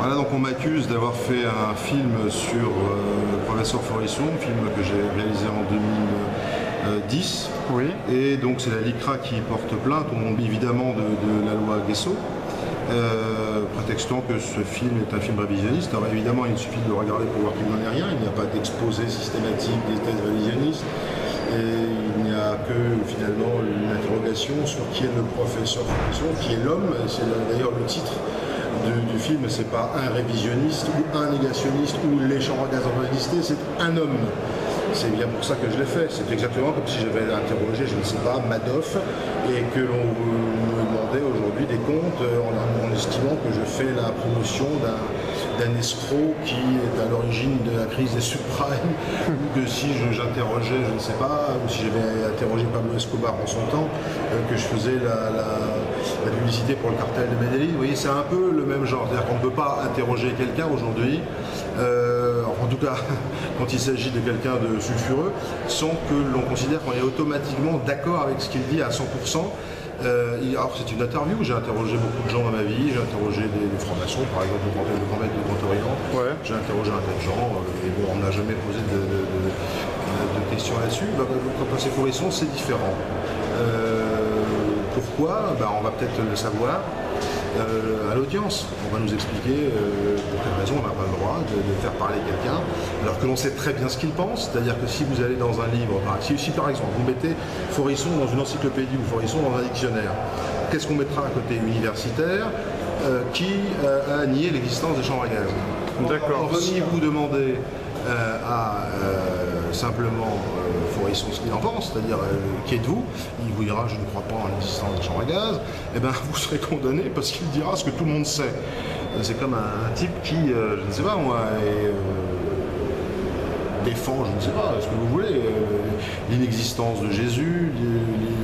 Voilà, donc on m'accuse d'avoir fait un film sur le professeur Forisson, film que j'ai réalisé en 2010. Oui. Et donc c'est la LICRA qui porte plainte, évidemment de la loi Guesso, prétextant que ce film est un film révisionniste. Alors évidemment, il suffit de le regarder pour voir qu'il n'en est rien. Il n'y a pas d'exposé systématique des thèses révisionnistes. Et il n'y a que finalement une interrogation sur qui est le professeur Forisson, qui est l'homme. C'est d'ailleurs le titre du film, c'est pas un révisionniste ou un négationniste ou les chambres à gaz en existé, c'est un homme. C'est bien pour ça que je l'ai fait. C'est exactement comme si j'avais interrogé, je ne sais pas, Madoff, et que l'on me demandait aujourd'hui des comptes en estimant que je fais la promotion d'un escroc qui est à l'origine de la crise des subprimes, ou que si j'interrogeais, je ne sais pas, ou si j'avais interrogé Pablo Escobar en son temps, que je faisais la publicité pour le cartel de Medellín. Vous voyez, c'est un peu le même genre. C'est-à-dire qu'on ne peut pas interroger quelqu'un aujourd'hui, en tout cas quand il s'agit de quelqu'un de sulfureux, sans que l'on considère qu'on est automatiquement d'accord avec ce qu'il dit à 100%. Alors c'est une interview, j'ai interrogé beaucoup de gens dans ma vie, j'ai interrogé des francs-maçons, par exemple le grand maître du Grand Orient, ouais. J'ai interrogé un tas de gens, et bon, on n'a jamais posé de questions là-dessus. Quand c'est Forisson, c'est différent. Pourquoi? On va peut-être le savoir à l'audience. On va nous expliquer pour quelle raison on n'a pas le droit de faire parler quelqu'un, alors que l'on sait très bien ce qu'il pense. C'est-à-dire que si vous allez dans un livre, si par exemple vous mettez Forisson dans une encyclopédie ou Forisson dans un dictionnaire, qu'est-ce qu'on mettra à côté? Universitaire qui a nié l'existence des chambres à gaz. D'accord. Si vous demandez à simplement Forisson ce qu'il en pense, c'est-à-dire qui êtes-vous, il vous dira je ne crois pas en l'existence des chambres à gaz, et bien vous serez condamné parce qu'il dira ce que tout le monde sait. C'est comme un type qui, je ne sais pas moi, défend, je ne sais pas, ce que vous voulez, l'inexistence de Jésus,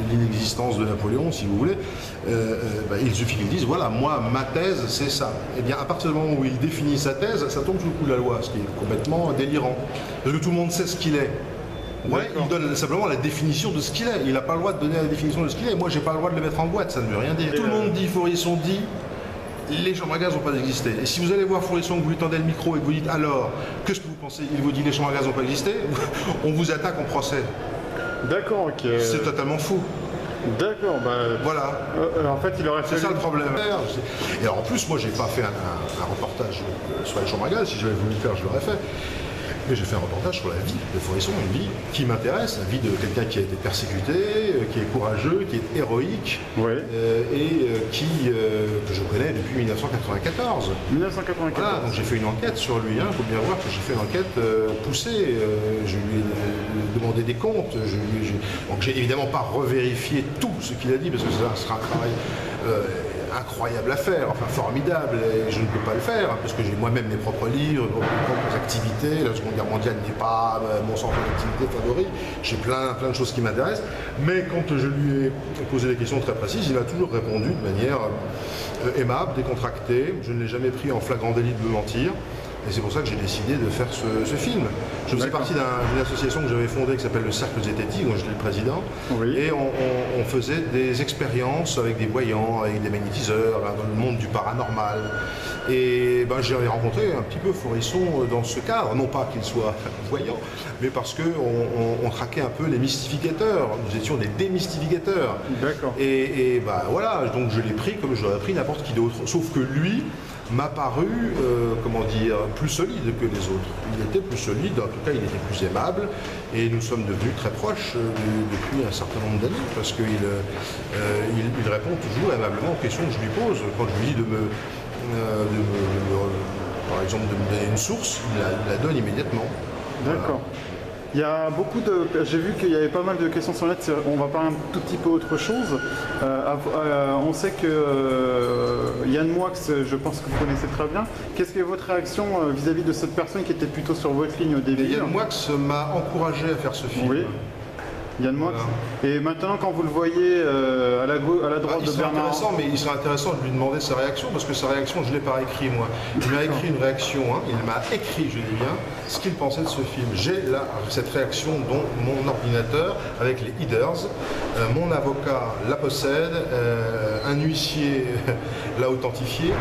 l'inexistence de Napoléon, si vous voulez, il suffit qu'il dise, voilà, moi, ma thèse, c'est ça. Et bien, à partir du moment où il définit sa thèse, ça tombe sous le coup de la loi, ce qui est complètement délirant. Parce que tout le monde sait ce qu'il est. Ouais, il donne simplement la définition de ce qu'il est. Il n'a pas le droit de donner la définition de ce qu'il est. Moi, j'ai pas le droit de le mettre en boîte, ça ne veut rien dire. Tout le monde dit, Forisson dit, les chambres à gaz n'ont pas existé. Et si vous allez voir Forisson, que vous lui tendez le micro et que vous dites alors, qu'est-ce que vous pensez? Il vous dit les chambres à gaz n'ont pas existé, on vous attaque en procès. D'accord, ok. C'est totalement fou. D'accord, voilà. En fait, il aurait fait. C'est ça le problème. Et alors, en plus, moi, j'ai pas fait un reportage sur les chambres à gaz. Si j'avais voulu le faire, je l'aurais fait. Mais j'ai fait un reportage sur la vie de Forisson, une vie qui m'intéresse, la vie de quelqu'un qui a été persécuté, qui est courageux, qui est héroïque, ouais. Que je connais depuis 1994. 1994. Voilà, donc j'ai fait une enquête sur lui, il faut bien voir que j'ai fait une enquête poussée, je lui ai demandé des comptes, donc j'ai évidemment pas revérifié tout ce qu'il a dit, parce que ça sera un travail incroyable à faire, enfin formidable, et je ne peux pas le faire, parce que j'ai moi-même mes propres livres, mes propres activités. La Seconde Guerre mondiale n'est pas mon centre d'activité favori, j'ai plein de choses qui m'intéressent, mais quand je lui ai posé des questions très précises, il m'a toujours répondu de manière aimable, décontractée. Je ne l'ai jamais pris en flagrant délit de me mentir. Et c'est pour ça que j'ai décidé de faire ce film. Je faisais partie d'une association que j'avais fondée qui s'appelle le Cercle Zététique, dont j'étais le président. Oui. Et on faisait des expériences avec des voyants, avec des magnétiseurs, dans le monde du paranormal. Et j'avais rencontré un petit peu Forisson dans ce cadre. Non pas qu'il soit voyant, mais parce qu'on traquait un peu les mystificateurs. Nous étions des démystificateurs. D'accord. Et voilà, donc je l'ai pris comme je l'aurais pris n'importe qui d'autre. Sauf que lui m'a paru, plus solide que les autres. Il était plus solide, en tout cas il était plus aimable, et nous sommes devenus très proches depuis un certain nombre d'années, parce qu'il répond toujours aimablement aux questions que je lui pose. Quand je lui dis par exemple, de me donner une source, il la donne immédiatement. D'accord. Voilà. Il y a beaucoup de... J'ai vu qu'il y avait pas mal de questions sur le net, on va parler un tout petit peu autre chose. On sait que Yann Moix, je pense que vous connaissez très bien. Qu'est-ce que votre réaction vis-à-vis de cette personne qui était plutôt sur votre ligne au début? Yann Moix m'a encouragé à faire ce film. Oui. Yann Moix. Et maintenant, quand vous le voyez à la droite de Bernard... intéressant, mais il serait intéressant de lui demander sa réaction, parce que sa réaction, je ne l'ai pas écrit moi. Il m'a écrit une réaction, hein, il m'a écrit, je dis bien, ce qu'il pensait de ce film. J'ai là cette réaction dont mon ordinateur, avec les headers, mon avocat la possède, un huissier l'a authentifié.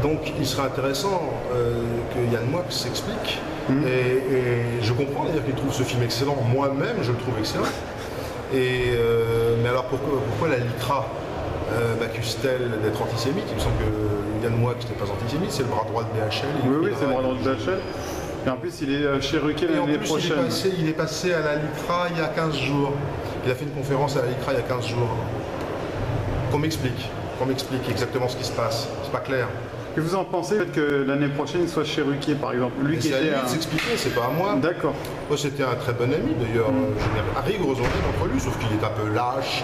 Donc il serait intéressant que Yann Moix s'explique. Et je comprends d'ailleurs qu'il trouve ce film excellent. Moi-même, je le trouve excellent. Mais alors pourquoi la LICRA m'accuse-t-elle d'être antisémite? Il me semble que Yann Moix n'est pas antisémite, c'est le bras droit de BHL. Oui, c'est le bras droit de BHL. Et en plus, il est chez Ruquier l'année prochaine. Il est passé à la LICRA il y a 15 jours. Il a fait une conférence à la LICRA il y a 15 jours. Qu'on m'explique exactement ce qui se passe. C'est pas clair. Que vous en pensez que l'année prochaine il soit chez Ruquier par exemple? Lui qui c'est à lui était de s'expliquer, c'est pas à moi. D'accord. Moi c'était un très bon ami d'ailleurs, je n'ai rigoureusement rien contre lui, sauf qu'il est un peu lâche.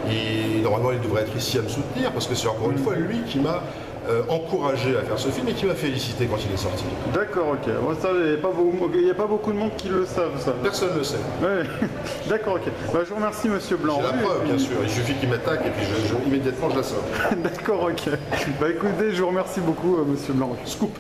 Et normalement il devrait être ici à me soutenir parce que c'est encore une fois lui qui m'a encouragé à faire ce film et qui m'a félicité quand il est sorti. D'accord, ok. Moi, ça, il n'y a pas beaucoup de monde qui le savent, ça. Personne ne le sait. Ouais. D'accord, ok. Bah, je vous remercie, monsieur Blanc. J'ai la preuve, bien sûr. Il suffit qu'il m'attaque et puis immédiatement je la sors. D'accord, ok. Bah écoutez, je vous remercie beaucoup, monsieur Blanc. Scoop.